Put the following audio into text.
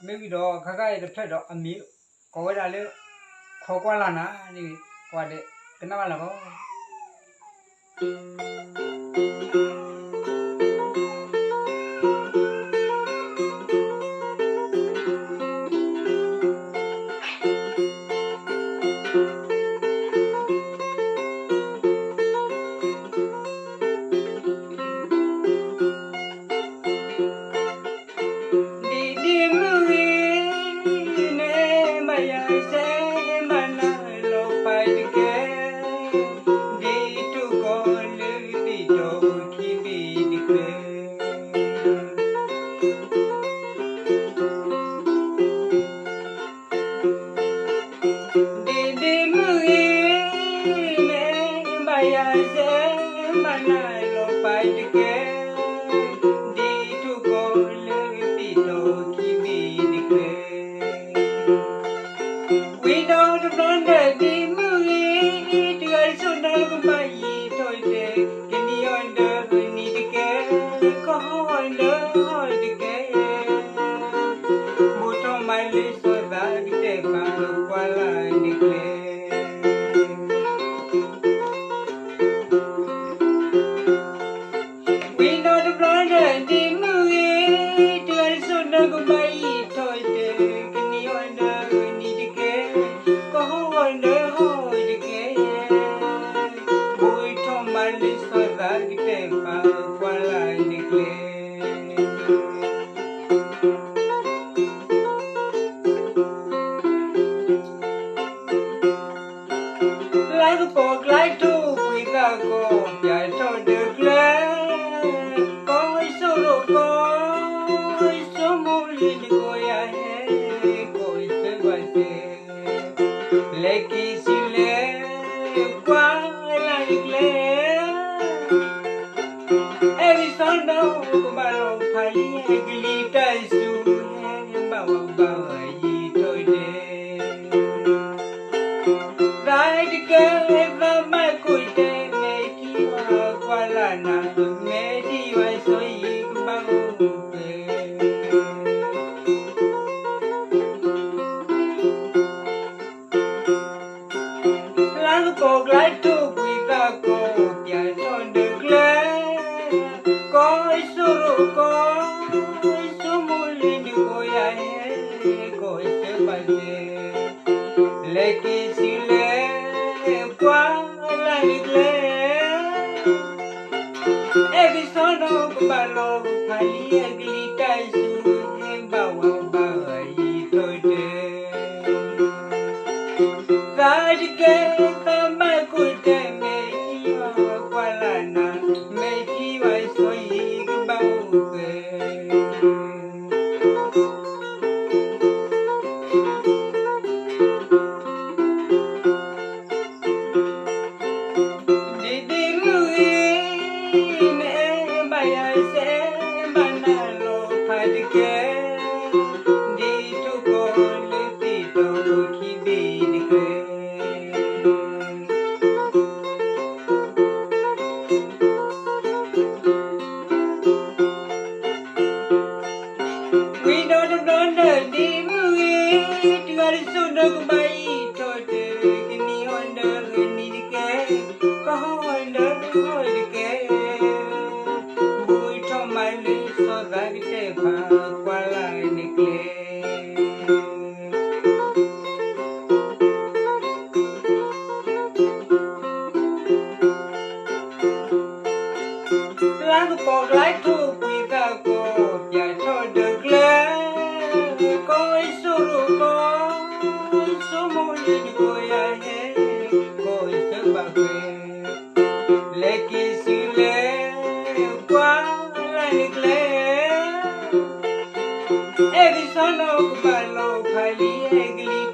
maybe do Kaka the pet of a meal, Covalale, Coqualana, what the Canavalago. We don't run the movie to our son of my toy. Can you under we need to get call under the care? Put on my list of that day while I declare. We don't run the movie to our son of my toy. Can you under we need to get call under the care? Put on my list of that day while I declare. Like a pork, like two, with a go, I told the glare. Go, so more in the go, I had, go, like is you lay, like glare. Every Sunday, come along, Pally, glitters to Baba, ye today. Right girl from my good day, make you a gualana, made you a so Lang pork like two with a go, yeah, on the glare. Go, so mulling the go, yeah, go, like it's you lay, like glare. Every son of Balo, Pally, glitters to him, Bawa, today. That girl from my good day, make you a gualana, make you a so about We don't run the movie to our son of my daughter. Can you under the care? Go under the care. Put on my list so that it while I declare. Like a pork, like two with a go, yeah, told the glare. Go, so more in go, yeah, go, so back. Like is you lay, like glare. Every son of my low, Pally,